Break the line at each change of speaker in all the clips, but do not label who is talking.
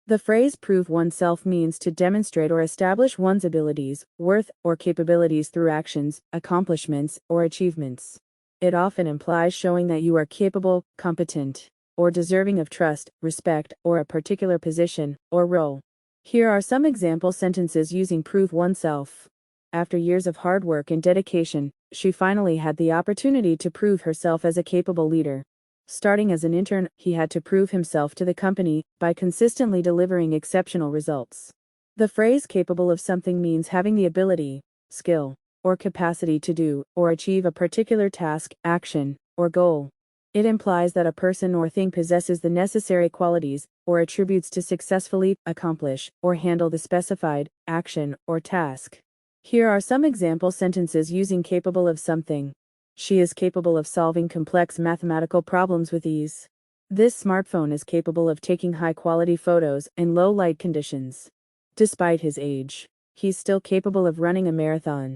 The phrase prove oneself means to demonstrate or establish one's abilities, worth, or capabilities through actions, accomplishments, or achievements. It often implies showing that you are capable, competent, or deserving of trust, respect, or a particular position or role. Here are some example sentences using prove oneself. After years of hard work and dedication, she finally had the opportunity to prove herself as a capable leader. Starting as an intern, he had to prove himself to the company by consistently delivering exceptional results. The phrase capable of something means having the ability, skill, or capacity to do or achieve a particular task, action, or goal. It implies that a person or thing possesses the necessary qualities or attributes to successfully accomplish or handle the specified action or task. Here are some example sentences using capable of something. She is capable of solving complex mathematical problems with ease. This smartphone is capable of taking high-quality photos in low light conditions. Despite his age, he's still capable of running a marathon.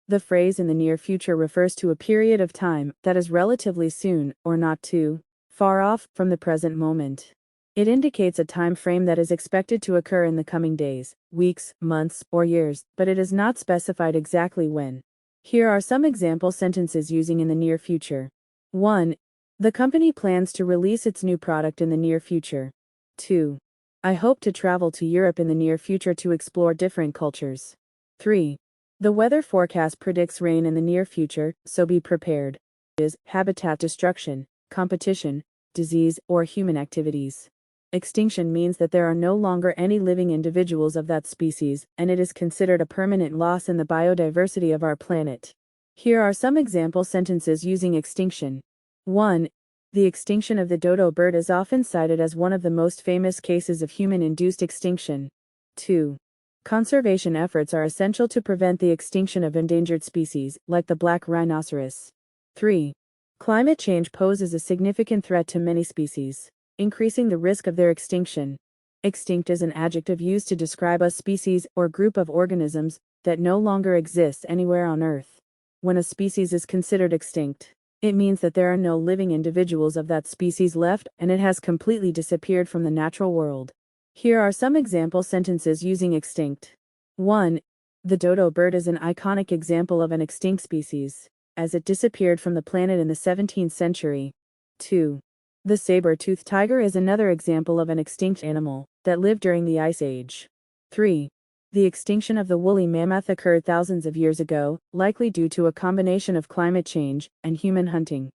The phrase in the near future refers to a period of time that is relatively soon or not too far off from the present moment. It indicates a time frame that is expected to occur in the coming days, weeks, months, or years, but it is not specified exactly when. Here are some example sentences using in the near future. 1. The company plans to release its new product in the near future. 2. I hope to travel to Europe in the near future to explore different cultures. 3. The weather forecast predicts rain in the near future, so be prepared. Is habitat destruction, competition, disease, or human activities. Extinction means that there are no longer any living individuals of that species, and it is considered a permanent loss in the biodiversity of our planet. Here are some example sentences using extinction. 1. The extinction of the dodo bird is often cited as one of the most famous cases of human-induced extinction. 2. Conservation efforts are essential to prevent the extinction of endangered species, like the black rhinoceros. 3. Climate change poses a significant threat to many species, increasing the risk of their extinction. Extinct is an adjective used to describe a species or group of organisms that no longer exists anywhere on Earth. When a species is considered extinct, it means that there are no living individuals of that species left and it has completely disappeared from the natural world. Here are some example sentences using extinct. 1. The dodo bird is an iconic example of an extinct species, as it disappeared from the planet in the 17th century. 2. The saber-toothed tiger is another example of an extinct animal that lived during the Ice Age. 3. The extinction of the woolly mammoth occurred thousands of years ago, likely due to a combination of climate change and human hunting.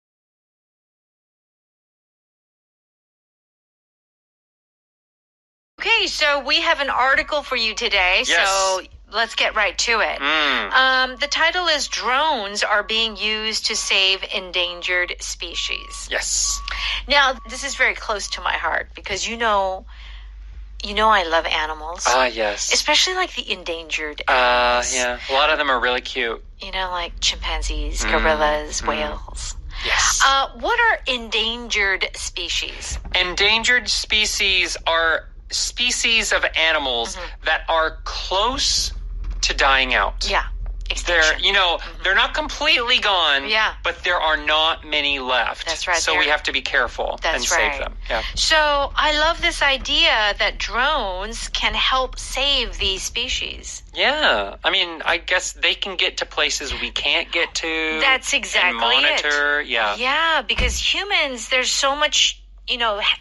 Okay, so we have an article for you today,
Yes.
so let's get right to it. The title is Drones Are Being Used to Save Endangered Species.
Yes.
Now, this is very close to my heart because you know I love animals.
Yes.
Especially like the endangered animals.
Yeah. A lot of them are really cute.
You know, like chimpanzees, gorillas, whales.
Yes.
What are endangered species?
Endangered species are species of animals that are close to dying out.
Yeah. Extinction.
They're not completely gone,
Yeah.
but there are not many left.
That's right,
So we have to be careful and save them. Yeah.
So I love this idea that drones can help save these species.
Yeah. I mean, I guess they can get to places we can't get to.
That's exactly
and monitor.
it.
Yeah.
Yeah, because humans, there's so much,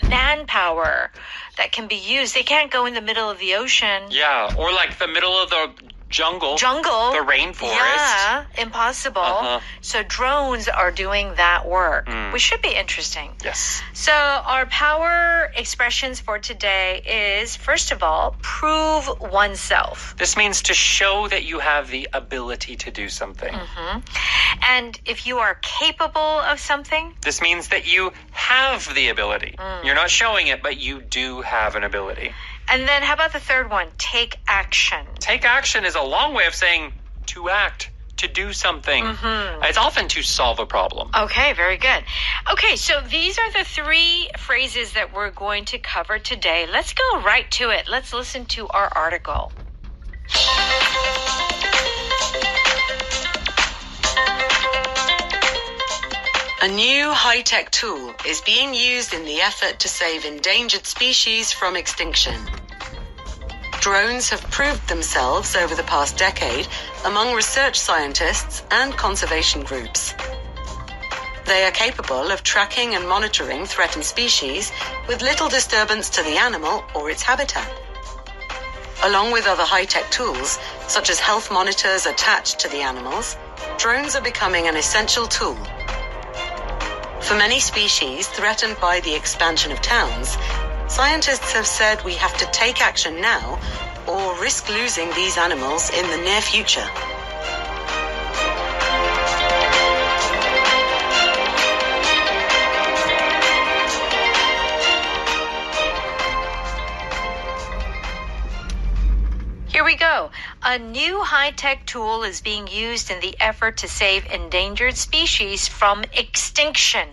manpower that can be used. They can't go in the middle of the ocean.
Yeah. Or like the middle of the jungle. The rainforest.
Yeah, impossible. So drones are doing that work, which should be interesting.
Yes.
So our power expressions for today is, first of all, prove oneself.
This means to show that you have the ability to do something.
And if you are capable of something,
This means that you have the ability. You're not showing it, but you do have an ability.
and then how about the third one? Take action.
Take action is a long way of saying to act, to do something. It's often to solve a problem.
Okay, very good. Okay, so these are the three phrases that we're going to cover today. Let's go right to it. Let's listen to our article.
A new high-tech tool is being used in the effort to save endangered species from extinction. Drones have proved themselves over the past decade among research scientists and conservation groups. They are capable of tracking and monitoring threatened species with little disturbance to the animal or its habitat. Along with other high-tech tools, such as health monitors attached to the animals, drones are becoming an essential tool. For many species threatened by the expansion of towns, scientists have said we have to take action now or risk losing these animals in the near future.
Here we go. A new high-tech tool is being used in the effort to save endangered species from extinction.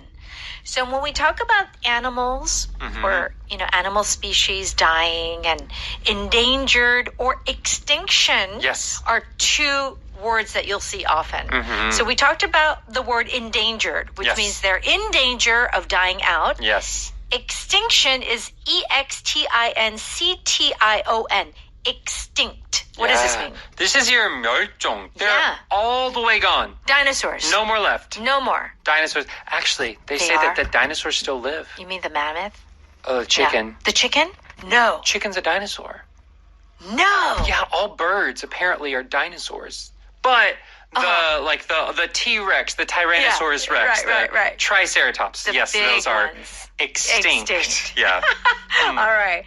So when we talk about animals or, animal species dying and endangered or extinction are two words that you'll see often. So we talked about the word endangered, which means they're in danger of dying out.
Yes.
Extinction is EXTINCTION. Extinct. What does this mean?
This is your 멸종. They're all the way gone.
Dinosaurs.
No more left.
No more.
Dinosaurs. Actually, they say that the dinosaurs still live.
You mean the mammoth?
Oh, the chicken.
Yeah. The chicken? No.
Chicken's a dinosaur.
No.
Yeah, all birds apparently are dinosaurs. But the T-Rex, the Tyrannosaurus Rex, the Triceratops,
the
those are
ones.
extinct. Yeah.
All right.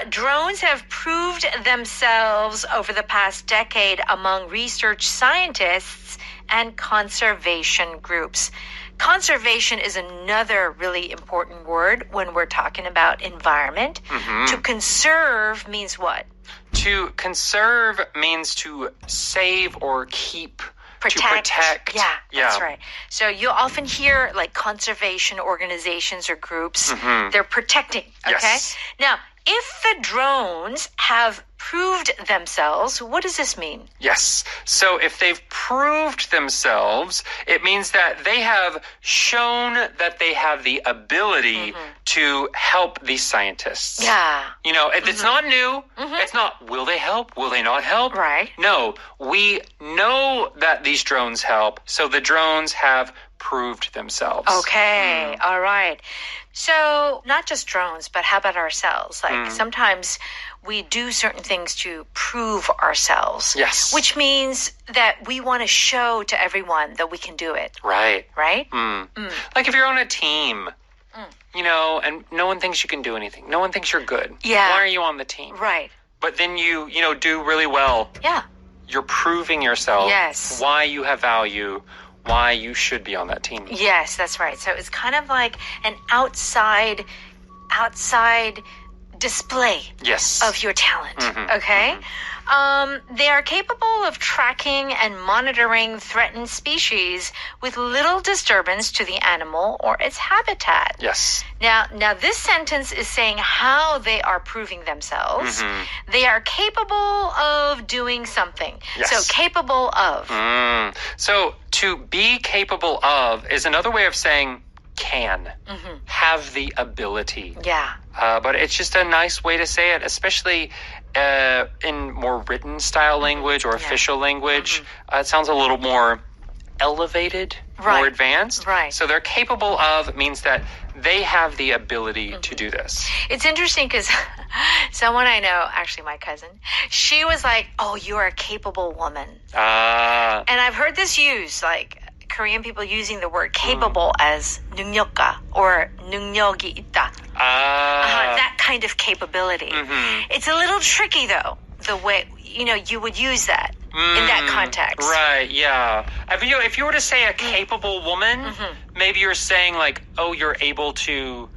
Drones have proved themselves over the past decade among research scientists and conservation groups. Conservation is another really important word when we're talking about environment. To conserve means what?
To conserve means to save or keep.
Protect.
To protect.
Yeah, that's right. So you'll often hear like conservation organizations or groups, they're protecting, okay?
Yes.
Now, if the drones have proved themselves, what does this mean?
Yes. So if they've proved themselves, it means that they have shown that they have the ability to help these scientists.
Yeah.
It's not new. It's not, will they help? Will they not help?
Right.
No, we know that these drones help, so the drones have proved themselves.
Okay. All right. So not just drones, but how about ourselves? Like sometimes we do certain things to prove ourselves.
Yes.
Which means that we want to show to everyone that we can do it.
Right.
Right?
Like if you're on a team, and no one thinks you can do anything. No one thinks you're good.
Yeah.
Why are you on the team?
Right.
But then you do really well.
Yeah.
You're proving yourself.
Yes.
Why you have value. Why you should be on that team.
Yes, that's right. So it's kind of like an outside display of your talent. Okay? They are capable of tracking and monitoring threatened species with little disturbance to the animal or its habitat.
Yes.
Now this sentence is saying how they are proving themselves. They are capable of doing something.
Yes.
So capable of.
So to be capable of is another way of saying can, have the ability.
Yeah.
But it's just a nice way to say it, especially in more written style language or official language. It sounds a little more elevated, more advanced.
Right.
So they're capable of means that they have the ability to do this.
It's interesting because someone I know, actually my cousin, she was like, "Oh, you are a capable woman." And I've heard this used, like Korean people using the word capable as 능력가 or 능력이 있다. That kind of capability. It's a little tricky though, the way, you would use that in that context.
Right, yeah. If you were to say a capable woman, maybe you're saying like, oh, you're able to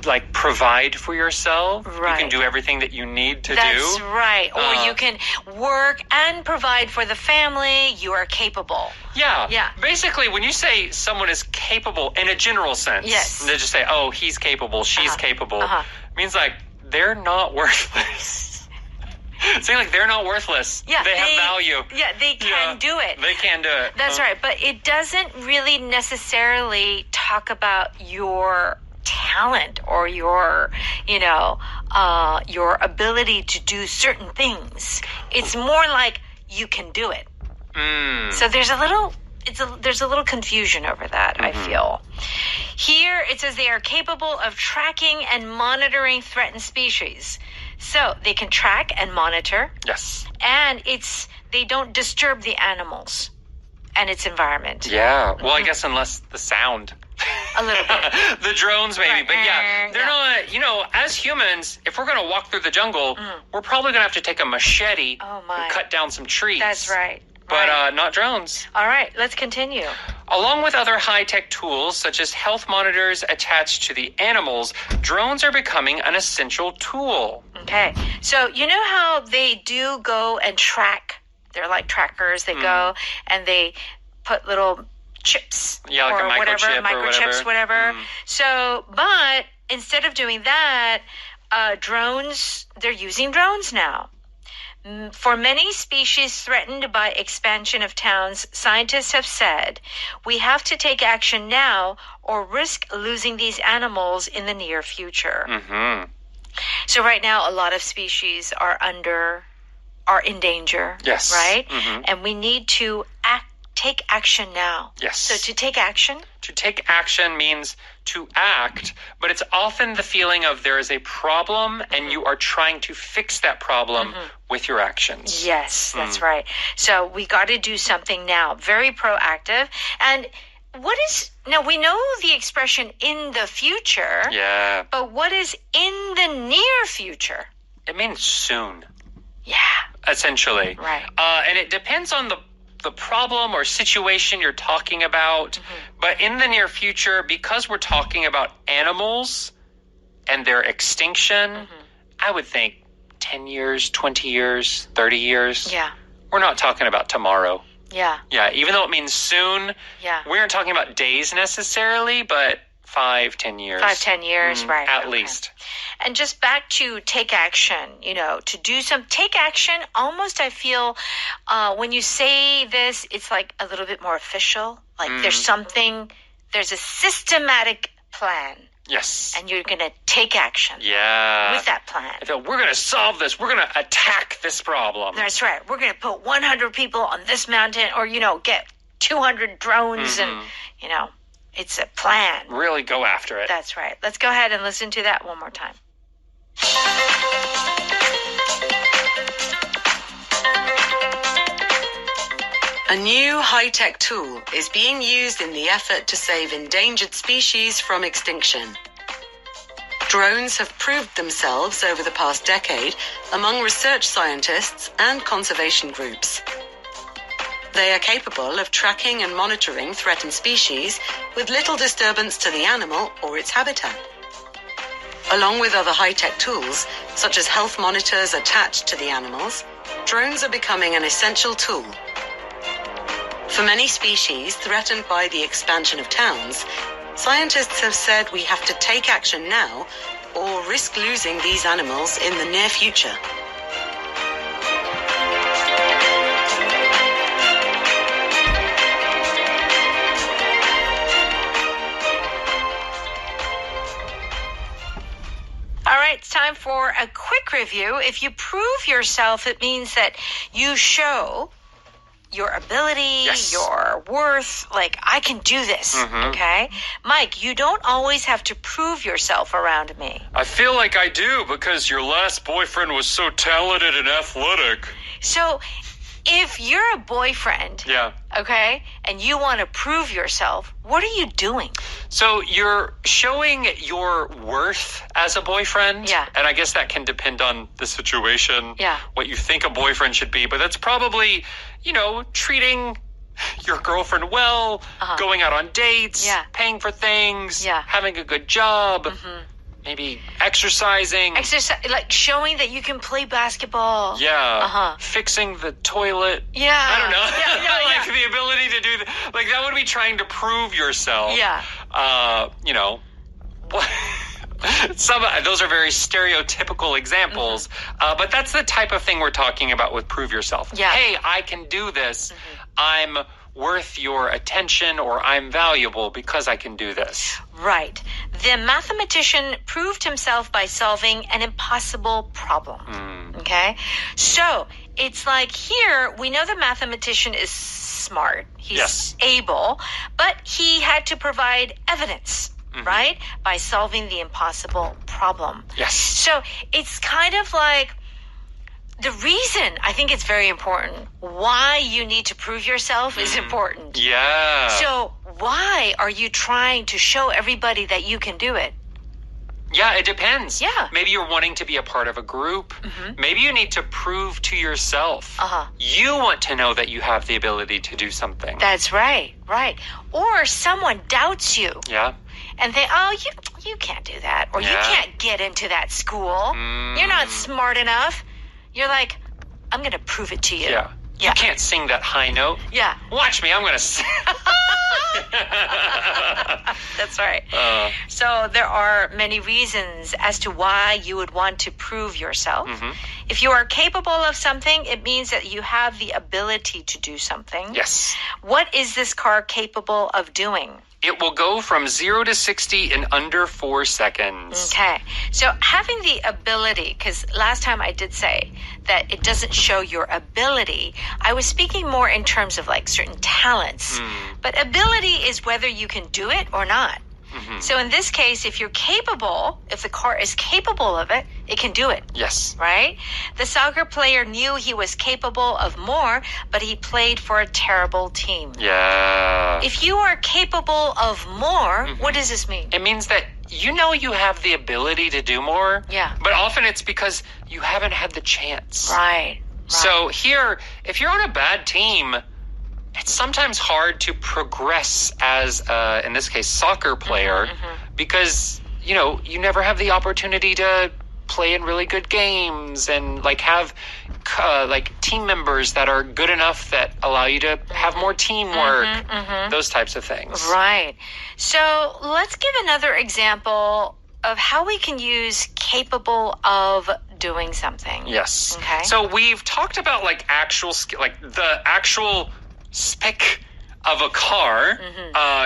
like provide for yourself.
Right.
You can do everything that you need to do.
That's right. Or you can work and provide for the family. You are capable.
Yeah.
Yeah.
Basically, when you say someone is capable in a general sense, they just say, oh, he's capable, she's capable, it means like they're not worthless. Saying like they're not worthless.
Yeah,
they have value.
Yeah, they can do it.
They can do it.
That's right. But it doesn't really necessarily talk about your talent or your, your ability to do certain things. It's more like you can do it. So there's a little confusion over that, I feel. Here it says they are capable of tracking and monitoring threatened species. So they can track and monitor.
Yes.
And they don't disturb the animals and its environment.
Yeah. Well, I guess unless the sound.
A little bit.
The drones maybe.
Right.
But yeah, they're not, as humans, if we're going to walk through the jungle, we're probably going to have to take a machete and cut down some trees.
That's right.
But not drones.
All right, let's continue.
Along with other high-tech tools, such as health monitors attached to the animals, drones are becoming an essential tool.
Okay. So you know how they do go and track? They're like trackers. They go and they put little chips
like
or
a
microchips, whatever. So, but instead of doing that, drones, they're using drones now. For many species threatened by expansion of towns, scientists have said, we have to take action now or risk losing these animals in the near future. So right now, a lot of species are in danger.
Yes.
Right? And we need to take action now.
Yes.
So to take action?
To take action means to act, but it's often the feeling of there is a problem and you are trying to fix that problem with your actions.
Yes, that's right. So we got to do something now. Very proactive. And now we know the expression in the future.
Yeah.
But what is in the near future?
It means soon.
Yeah.
Essentially.
Right.
And it depends on the problem or situation you're talking about. But in the near future, because we're talking about animals and their extinction, I would think 10 years, 20 years, 30 years.
Yeah.
We're not talking about tomorrow.
Yeah.
Yeah, even though it means soon, we aren't talking about days necessarily, but 5-10 years.
5-10 years, right.
At least.
And just back to take action, take action, almost I feel when you say this, it's like a little bit more official. Like there's a systematic plan.
Yes.
And you're going to take action.
Yeah.
With that plan.
We're going to solve this. We're going to attack this problem.
That's right. We're going to put 100 people on this mountain or, get 200 drones and, it's a plan.
Really go after it.
That's right. Let's go ahead and listen to that one more time.
A new high-tech tool is being used in the effort to save endangered species from extinction. Drones have proved themselves over the past decade among research scientists and conservation groups. They are capable of tracking and monitoring threatened species with little disturbance to the animal or its habitat. Along with other high-tech tools, such as health monitors attached to the animals, drones are becoming an essential tool. For many species threatened by the expansion of towns, scientists have said we have to take action now or risk losing these animals in the near future.
All right, it's time for a quick review. If you prove yourself, it means that you show your ability, your worth, like, I can do this, okay? Mike, you don't always have to prove yourself around me.
I feel like I do because your last boyfriend was so talented and athletic.
So, if you're a boyfriend, okay, and you want to prove yourself, what are you doing?
So you're showing your worth as a boyfriend.
Yeah.
And I guess that can depend on the situation.
Yeah.
What you think a boyfriend should be. But that's probably, treating your girlfriend well, going out on dates, paying for things, having a good job. Maybe exercising.
Like showing that you can play basketball.
Yeah. Fixing the toilet.
Yeah.
I don't know. Like the ability to do that. Like that would be trying to prove yourself.
Yeah.
Those are very stereotypical examples. But that's the type of thing we're talking about with prove yourself.
Yeah.
Hey, I can do this. I'm worth your attention or I'm valuable because I can do this.
Right. The mathematician proved himself by solving an impossible problem. Okay? So it's like here, we know the mathematician is smart. He's able, but he had to provide evidence. Right? By solving the impossible problem.
Yes.
So it's kind of like the reason I think it's very important. Why you need to prove yourself is important.
Yeah.
So why are you trying to show everybody that you can do it?
Yeah, it depends.
Yeah.
Maybe you're wanting to be a part of a group. Maybe you need to prove to yourself. You want to know that you have the ability to do something.
That's right. Right. Or someone doubts you.
Yeah.
And they, you can't do that. Or you can't get into that school. You're not smart enough. You're like, I'm going to prove it to you.
Yeah. You can't sing that high note.
Yeah.
Watch me, I'm going to sing.
That's right. So there are many reasons as to why you would want to prove yourself. If you are capable of something, it means that you have the ability to do something.
Yes.
What is this car capable of doing?
It will go from 0 to 60 in under 4 seconds.
Okay. So having the ability, because last time I did say that it doesn't show your ability, I was speaking more in terms of like certain talents. But ability is whether you can do it or not. So in this case, if you're capable, if the car is capable of it, it can do it.
Yes.
Right? The soccer player knew he was capable of more, but he played for a terrible team.
Yeah.
If you are capable of more, what does this mean?
It means that you know you have the ability to do more.
Yeah.
But often it's because you haven't had the chance.
Right.
So here, if you're on a bad team, it's sometimes hard to progress as, in this case, soccer player because, you know, you never have the opportunity to play in really good games and like have like team members that are good enough that allow you to have more teamwork, those types of things.
Right. So let's give another example of how we can use capable of doing something.
Yes.
Okay.
So we've talked about like actual skill, like the actual spec of a car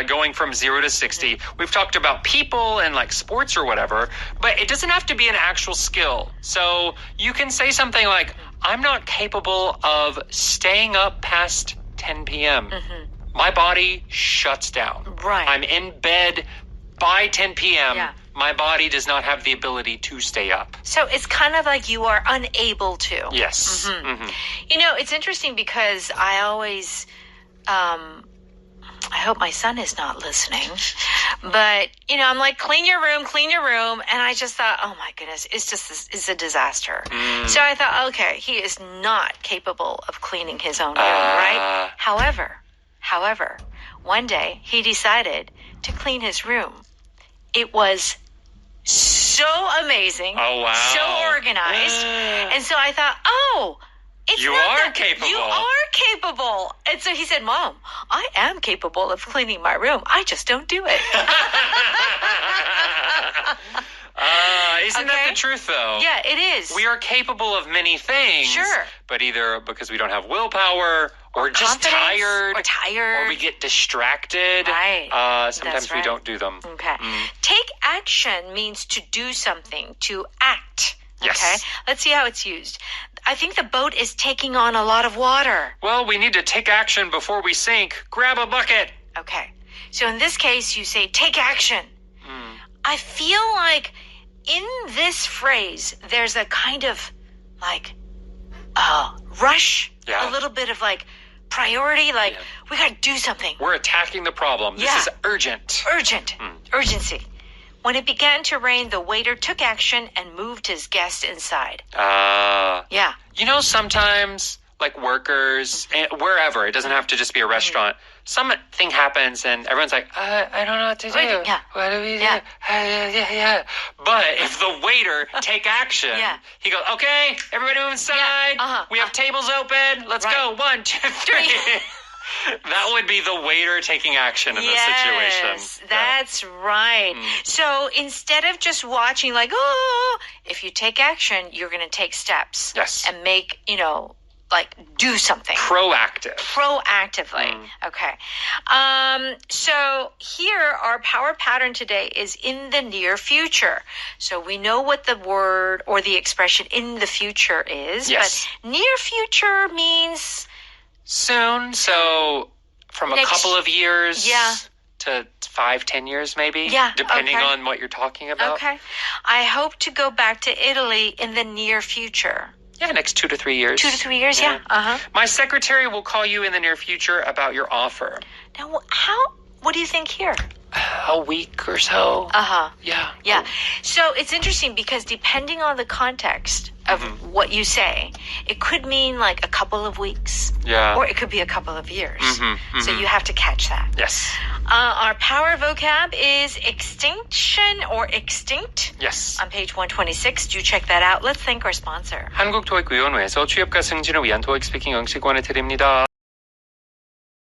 going from 0 to 60. We've talked about people and like sports or whatever, but it doesn't have to be an actual skill. So you can say something like, I'm not capable of staying up past 10 p.m. My body shuts down.
Right.
I'm in bed by 10 p.m. Yeah. My body does not have the ability to stay up.
So it's kind of like you are unable to.
Yes.
You know, it's interesting because I always, I hope my son is not listening, but, you know, I'm like, clean your room. And I just thought, oh my goodness, it's a disaster. So I thought, okay, he is not capable of cleaning his own room, right? However, one day he decided to clean his room. It was so amazing.
Oh, wow.
So organized. And so I thought, it's
you
not
are
that
capable.
You are capable. And so he said, Mom, I am capable of cleaning my room. I just don't do it.
Isn't that the truth, though?
Yeah, it is.
We are capable of many things.
Sure.
But either because we don't have willpower or just tired. Or we get distracted.
Right.
Sometimes we don't do them.
Okay. Take action means to do something, to act.
Yes.
Okay. Let's see how it's used. I think the boat is taking on a lot of water.
Well, we need to take action before we sink. Grab a bucket.
Okay. So in this case, you say, take action. I feel like in this phrase, there's a kind of like rush, a little bit of like priority, like we got to do something.
We're attacking the problem. This is urgent.
Urgency. When it began to rain, the waiter took action and moved his guest inside. Yeah.
You know, sometimes, like workers, wherever, it doesn't have to just be a restaurant, something happens and everyone's like, I don't know what to do.
Yeah.
What do we do? Yeah. But if the waiter take action, he goes, okay, everybody move inside. We have tables open. Let's go. 1, 2, 3. That would be the waiter taking action in this situation.
Yes, that's right. So instead of just watching like, if you take action, you're going to take steps.
Yes.
And make, like do something. Proactively. Okay. So here our power pattern today is in the near future. So we know what the word or the expression in the future is.
Yes.
But near future means
soon. So from a couple of years to 5-10 years maybe.
Yeah.
Depending on what you're talking about.
Okay. I hope to go back to Italy in the near future.
Yeah, next 2 to 3 years.
2 to 3 years, yeah. Uh-huh.
My secretary will call you in the near future about your offer.
Now, what do you think here?
A week or so.
Uh-huh.
Yeah.
Yeah. So it's interesting because depending on the context of what you say, it could mean like a couple of weeks.
Yeah.
Or it could be a couple of years. So you have to catch that.
Yes.
Our power vocab is extinction or extinct.
Yes.
On page 126. Do check that out. Let's thank our sponsor.
한국토익위원회에서 취업과 승진을 위한 토익 스피킹 영식권을 드립니다.